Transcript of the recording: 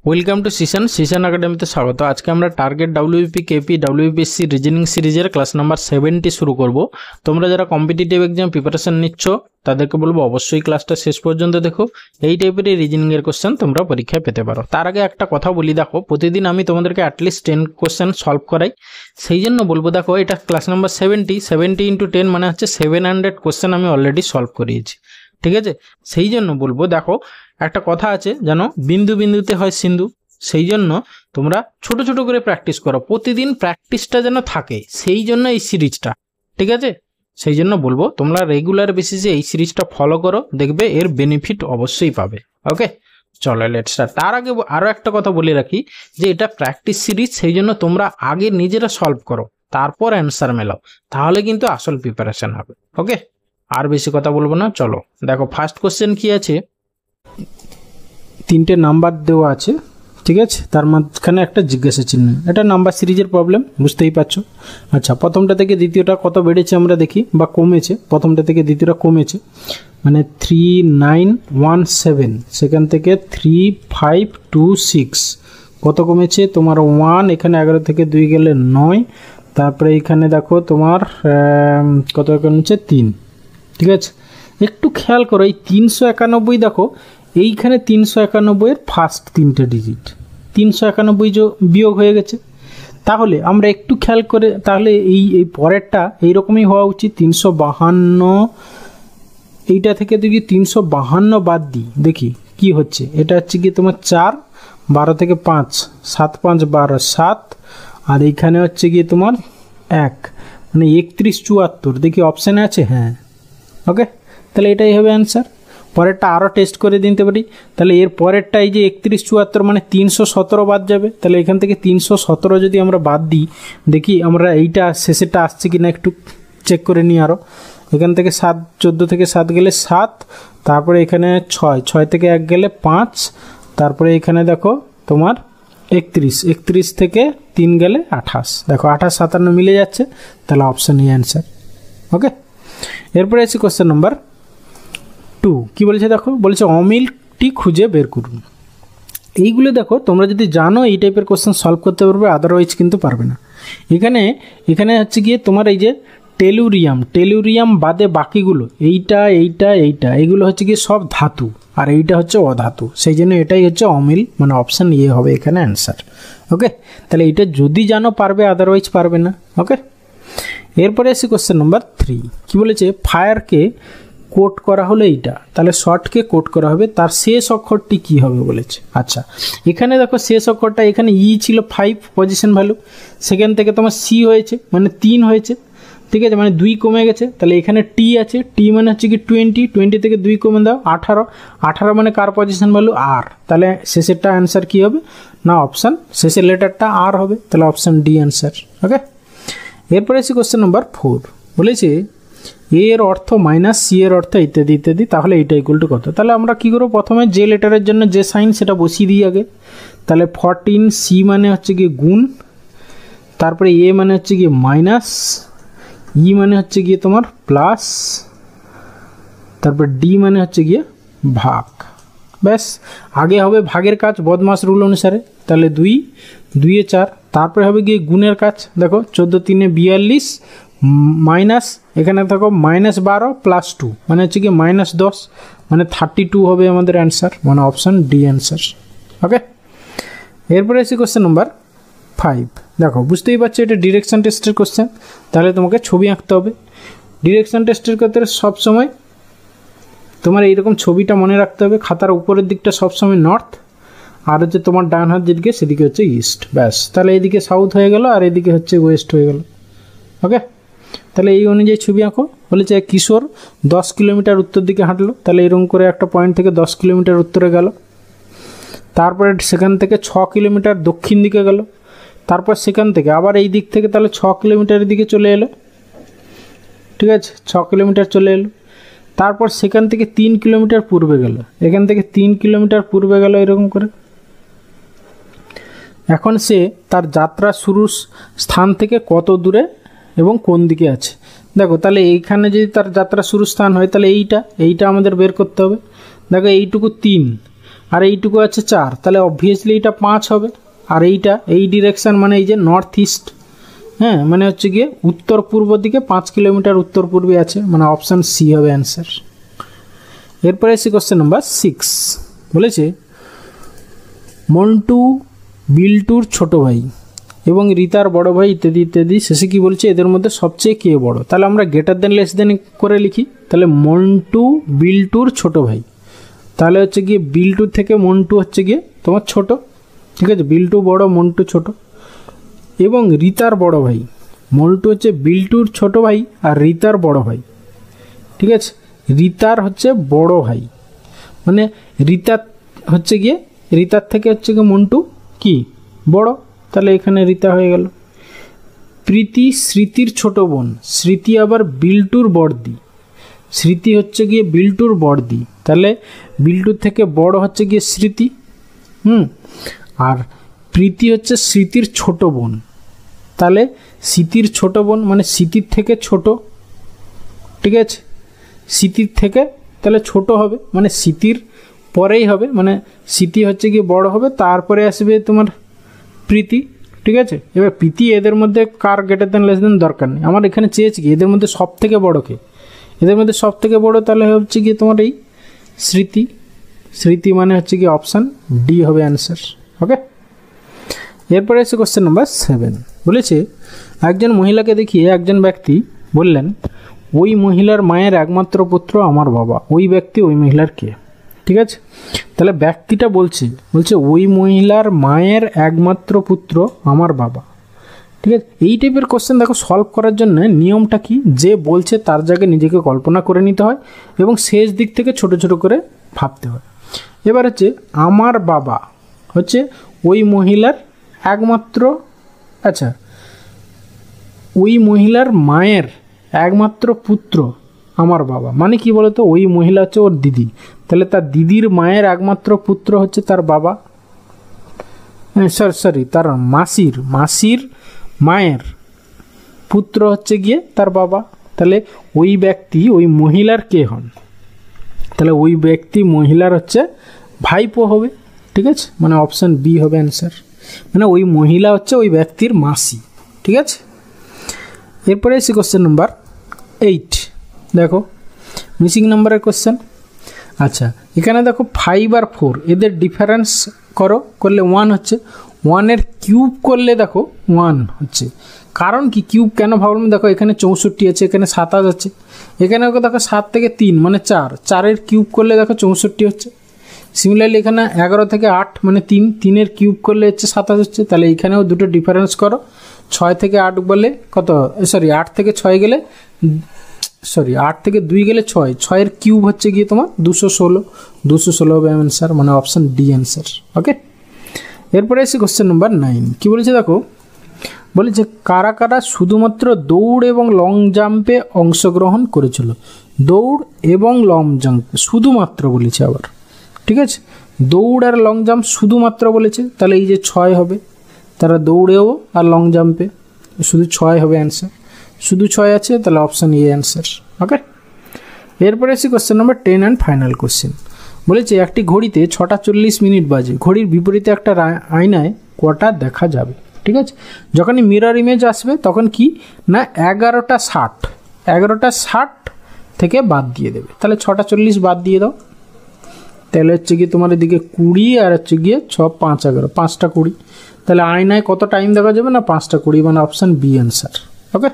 Welcome to সিশন একাডেমিতে স্বাগত। আজকে আমরা target WP KP WPSC reasoning সিরিজের ক্লাস নাম্বার 70 শুরু করব। তোমরা যারা কম্পিটিটিভ এক্সাম প্রিপারেশন নিচ্ছ তাদেরকে বলবো অবশ্যই ক্লাসটা শেষ পর্যন্ত দেখো। এই টাইপের রিজনিং এর কোশ্চেন তোমরা পরীক্ষায় পেতে পারো। তার আগে একটা কথা বলি, দেখো প্রতিদিন আমি তোমাদেরকে অ্যাটলিস্ট 10 কোশ্চেন সলভ করাই, সেই জন্য বলবো দেখো এটা ক্লাস নাম্বার 70 ইন্টু 10 মানে হচ্ছে 700 কোশ্চেন আমি অলরেডি সলভ করিয়েছি, ঠিক আছে? সেই জন্য বলবো দেখো একটা কথা আছে জানো, বিন্দু বিন্দুতে হয় সিন্ধু। সেই জন্য তোমরা ছোট ছোট করে প্র্যাকটিস করো, প্রতিদিন প্র্যাকটিসটা যেন থাকে, সেই জন্য এই সিরিজটা, ঠিক আছে? সেই জন্য বলবো তোমরা রেগুলার বেসিসে এই সিরিজটা ফলো করো, দেখবে এর বেনিফিট অবশ্যই পাবে। ওকে, চলো লেটস স্টার্ট। তার আগে আরও একটা কথা বলে রাখি যে এটা প্র্যাকটিস সিরিজ, সেই জন্য তোমরা আগে নিজেরা সলভ করো, তারপর অ্যান্সার মেলাও, তাহলে কিন্তু আসল প্রিপারেশন হবে। ওকে, আর বেশি কথা বলবো না, চলো দেখো ফার্স্ট কোশ্চেন কি আছে। 3টে নাম্বার দেওয়া আছে, ঠিক আছে, তার মাঝখানে একটা জিজ্ঞাসা চিহ্ন। এটা নাম্বার সিরিজের প্রবলেম, বুঝতেই পারছো। আচ্ছা, প্রথমটা থেকে দ্বিতীয়টা কত বেড়েছে আমরা দেখি, বা কমেছে। প্রথমটা থেকে দ্বিতীয়টা কমেছে, মানে 3917, সেখান থেকে 3526 কত কমেছে তোমার 1, এখানে 11 থেকে 2 গেলে 9, তারপরে এখানে দেখো তোমার কত কমেছে 3, ঠিক আছে? একটু খেয়াল করো এই 391 দেখো, এইখানে 391 এর ফার্স্ট 3টে ডিজিট 391 বিয়োগ হয়ে গেছে। তাহলে আমরা একটু খেয়াল করে, তাহলে এই পরেরটা এইরকমই হওয়া উচিত 352। এইটা থেকে দেখি 352 বাদ দিই, দেখি কি হচ্ছে। এটা হচ্ছে কি তোমার 4, 12 থেকে 5, 7 5 12 7, আর এইখানে হচ্ছে গিয়ে তোমার 1, মানে 3174। দেখি অপশানে আছে, হ্যাঁ। ওকে, তাহলে এটাই হবে অ্যান্সার। পরেরটা আরও টেস্ট করে দিতে পারি, তাহলে এর পরেরটা এই যে 3174 মানে 317 বাদ যাবে। তাহলে এখান থেকে 317 যদি আমরা বাদ দিই, দেখি আমরা এইটা শেষেরটা আসছে কিনা একটু চেক করে নিই আরও। এখান থেকে 7, 14 থেকে 7 গেলে 7, তারপরে এখানে 6 থেকে 1 গেলে 5, তারপরে এখানে দেখো তোমার 31 থেকে 3 গেলে 28, দেখো 28 57 মিলে যাচ্ছে, তাহলে অপশান এই অ্যান্সার। ওকে, এরপরে আছে কোশ্চেন নাম্বার 2। কি বলেছে দেখো, বলেছে অমিলটি খুঁজে বের করুন। এইগুলো দেখো তোমরা যদি জানো এই টাইপের কোশ্চেন সলভ করতে পারবে, আদারওয়াইজ কিন্তু পারবে না। এখানে হচ্ছে গিয়ে তোমার এই যে টেলুরিয়াম বাদে বাকিগুলো এইটা এইগুলো হচ্ছে গিয়ে সব ধাতু, আর এইটা হচ্ছে অধাতু। সেই জন্য এটাই হচ্ছে অমিল, মানে অপশান ইয়ে হবে এখানে অ্যান্সার। ওকে, তাহলে এইটা যদি জানো পারবে, আদারওয়াইজ পারবে না। ওকে, এরপরে আসি কোশ্চেন নাম্বার 3। কি বলেছে, ফায়ারকে কোট করা হলো এইটা, তাহলে শর্টকে কোট করা হবে, তার শেষ অক্ষরটি কি হবে বলেছে। আচ্ছা, এখানে দেখো শেষ অক্ষরটা, এখানে ই ছিল 5 পজিশন ভ্যালু, সেখান থেকে তোমার সি হয়েছে মানে 3 হয়েছে, ঠিক আছে, মানে 2 কমে গেছে। তাহলে এখানে টি আছে, টি মানে হচ্ছে কি 20 থেকে 2 কমে দাও 18 মানে কার পজিশন ভ্যালু আর, তাহলে শেষেরটা অ্যান্সার কি হবে না, অপশান শেষের লেটারটা আর হবে, তাহলে অপশান ডি অ্যান্সার। ওকে, এরপরে আছে কোশ্চেন নাম্বার 4। বলেছে এ এর অর্থ মাইনাস সি এর অর্থ ইত্যাদি ইত্যাদি, তাহলে এইটা ইকুয়াল টু কত। তাহলে আমরা কী করবো, প্রথমে যে লেটারের জন্য যে সাইন সেটা বসিয়ে দিই আগে। তাহলে 14, সি মানে হচ্ছে গিয়ে গুণ, তারপরে এ মানে হচ্ছে গিয়ে মাইনাস, ই মানে হচ্ছে গিয়ে তোমার প্লাস, তারপর ডি মানে হচ্ছে গিয়ে ভাগ। ব্যাস, আগে হবে ভাগের কাজ বদমাস রুল অনুসারে, তাহলে 2 2 4, তারপরে হবে গিয়ে গুণের কাজ। দেখো 14 3 42 মাইনাস, এখানে দেখো -12 প্লাস 2 মানে হচ্ছে কি -10, মানে 32 হবে আমাদের অ্যান্সার, মানে অপশান ডি অ্যান্সার। ওকে, এরপরে এসে কোশ্চেন নাম্বার 5। দেখো বুঝতেই পারছো এটা ডিরেকশন টেস্টের কোশ্চেন, তাহলে তোমাকে ছবি আঁকতে হবে। ডিরেকশন টেস্টের ক্ষেত্রে সবসময় তোমার এইরকম ছবিটা মনে রাখতে হবে, খাতার উপরের দিকটা সবসময় নর্থ, আর হচ্ছে তোমার ডান হাত যেদিকে সেদিকে হচ্ছে ইস্ট। ব্যাস, তাহলে এইদিকে সাউথ হয়ে গেল আর এদিকে হচ্ছে ওয়েস্ট হয়ে গেল। ওকে, তাহলে এই অনুযায়ী ছবি আঁকো। বলেছে কিশোর 10 কিলোমিটার উত্তর দিকে হাঁটলো, তাহলে এরকম করে একটা পয়েন্ট থেকে 10 কিলোমিটার উত্তরে গেল, তারপরে সেখান থেকে 6 কিলোমিটার দক্ষিণ দিকে গেল, তারপর সেখান থেকে আবার এই দিক থেকে তাহলে 6 কিলোমিটারের দিকে চলে এলো, ঠিক আছে, 6 কিলোমিটার চলে এলো, তারপর সেখান থেকে 3 কিলোমিটার পূর্বে গেল, এখান থেকে 3 কিলোমিটার পূর্বে গেল এরকম করে। এখন সে তার যাত্রা শুরুর স্থান থেকে কত দূরে এবং কোন দিকে আছে। দেখো তাহলে এইখানে যদি তার যাত্রা শুরু স্থান হয়, তাহলে এইটা আমাদের বের করতে হবে। দেখো এইটুকু 3, আর এইটুকু আছে 4, তাহলে অবভিয়াসলি এটা 5 হবে। আর এইটা এই ডিরেকশান মানে এই যে নর্থ ইস্ট, হ্যাঁ মানে হচ্ছে গিয়ে উত্তর পূর্ব দিকে 5 কিলোমিটার উত্তর পূর্বে আছে, মানে অপশান সি হবে অ্যান্সার। এরপরে এসে কোশ্চেন নাম্বার 6, বলেছে মন্টু বিল্টুর ছোট ভাই এবং রিতার বড় ভাই ইত্যাদি ইত্যাদি, শেষে কি বলছে এদের মধ্যে সবচেয়ে কে বড়। তাহলে আমরা গ্রেটার দেন লেস দেন করে লিখি। তাহলে মন্টু বিল্টুর ছোট ভাই, তাহলে হচ্ছে গিয়ে বিল্টুর থেকে মন্টু হচ্ছে গিয়ে তোমার ছোট, ঠিক আছে, বিল্টু বড় মন্টু ছোট। এবং রিতার বড় ভাই, মন্টু হচ্ছে বিল্টুর ছোট ভাই আর রিতার বড় ভাই, ঠিক আছে, রিতার হচ্ছে বড় ভাই, মানে রিতার হচ্ছে গিয়ে রিতার থেকে হচ্ছে গিয়ে মন্টু কি বড়, তাহলে এখানে রিতা হয়ে গেল। প্রীতি স্মৃতির ছোট বোন, স্মৃতি আবার বিল্টুর বড়দি, স্মৃতি হচ্ছে গিয়ে বিল্টুর বড়দি, তাহলে বিল্টুর থেকে বড় হচ্ছে গিয়ে স্মৃতি, আর প্রীতি হচ্ছে স্মৃতির ছোট বোন, তাহলে স্মৃতির ছোট বোন মানে স্মৃতির থেকে ছোট, ঠিক আছে, স্মৃতির থেকে তাহলে ছোট হবে, মানে স্মৃতির পরেই হবে, মানে স্মৃতি হচ্ছে গিয়ে বড় হবে, তারপরে আসবে তোমার প্রীতি, ঠিক আছে। এবার প্রীতি এদের মধ্যে কার গ্রেটার দেন লেস দেন দরকার নেই, আমার এখানে চেয়েছি কি এদের মধ্যে সব থেকে বড় কে, এদের মধ্যে সব থেকে বড় তাহলে হচ্ছে গিয়ে তোমার এই স্মৃতি, স্মৃতি মানে হচ্ছে গিয়ে অপশান ডি হবে অ্যান্সার। ওকে, এরপরে এসে কোশ্চেন নাম্বার 7, বলেছে একজন মহিলাকে দেখিয়ে একজন ব্যক্তি বললেন ওই মহিলার মায়ের একমাত্র পুত্র আমার বাবা, ওই ব্যক্তি ওই মহিলার কে, ঠিক আছে। তাহলে ব্যক্তিটা বলছে ওই মহিলার মায়ের একমাত্র পুত্র আমার বাবা, ঠিক আছে। এই টাইপের কোশ্চেন দেখো সলভ করার জন্য নিয়মটা কি, যে বলছে তার জায়গায় নিজেকে কল্পনা করে নিতে হয় এবং শেষ দিক থেকে ছোট ছোট করে ভাবতে হয়। এবার হচ্ছে আমার বাবা হচ্ছে ওই মহিলার একমাত্র, আচ্ছা ওই মহিলার মায়ের একমাত্র পুত্র আমার বাবা, মানে কি বলতো ওই মহিলা হচ্ছে ওর দিদি, তাহলে তার দিদির মায়ের একমাত্র পুত্র হচ্ছে তার বাবা, সরি তার মাসির মায়ের পুত্র হচ্ছে গিয়ে তার বাবা, তাহলে ওই ব্যক্তি ওই মহিলার কে হন, তাহলে ওই ব্যক্তি মহিলার হচ্ছে ভাইপো হবে, ঠিক আছে, মানে অপশান বি হবে অ্যান্সার, মানে ওই মহিলা হচ্ছে ওই ব্যক্তির মাসি, ঠিক আছে। এরপরে এসে কোশ্চেন নাম্বার 8, দেখো মিসিং নাম্বারের কোশ্চেন। আচ্ছা এখানে দেখো 5 আর 4 এদের ডিফারেন্স করলে 1 হচ্ছে, 1-এর কিউব করলে দেখো 1 হচ্ছে, কারণ কি কিউব কেন ভাবলাম, দেখো এখানে 64 আছে, এখানে 27 আছে, এখানে দেখো 7 থেকে 3 মানে 4, 4-এর কিউব করলে দেখো 64 হচ্ছে। সিমিলারলি এখানে 11 থেকে 8 মানে 3, 3-এর কিউব করলে হচ্ছে 27 হচ্ছে, তাহলে এখানেও দুটো ডিফারেন্স করো, 6 থেকে 8 বলে কত, সরি 8 থেকে 6 গেলে, সরি 8 থেকে 2 গেলে 6, 6-এর কিউব হচ্ছে গিয়ে তোমার 216 হবে অ্যান্সার, মানে অপশান ডি অ্যান্সার। ওকে, এরপরে এসে কোশ্চেন নাম্বার 9, কি বলেছে দেখো, বলেছে কারা কারা শুধুমাত্র দৌড় এবং লং জাম্পে অংশগ্রহণ করেছিল, দৌড় এবং লং জাম্প শুধুমাত্র বলেছে আবার, ঠিক আছে, দৌড় আর লং জাম্প শুধুমাত্র বলেছে, তাহলে এই যে 6 হবে, তারা দৌড়েও আর লং জাম্পে শুধু 6 হবে অ্যান্সার, শুধু 6 আছে, তাহলে অপশান এ অ্যান্সার। ওকে, এরপরে এসে question number 10 and final question, বলেছে একটি ঘড়িতে 6টা 40 মিনিট বাজে, ঘড়ির বিপরীতে একটা আয়নায় কটা দেখা যাবে, ঠিক আছে। যখনই মিরর ইমেজ আসবে তখন কি না 11টা 60 থেকে বাদ দিয়ে দেবে, তাহলে 6টা 40 বাদ দিয়ে দাও, তাহলে হচ্ছে গিয়ে তোমার এদিকে 20 আর হচ্ছে গিয়ে 6 5 11, 5টা 20, তাহলে আয়নায় কত টাইম দেখা যাবে না 5টা 20, মানে অপশান বি অ্যান্সার। ওকে।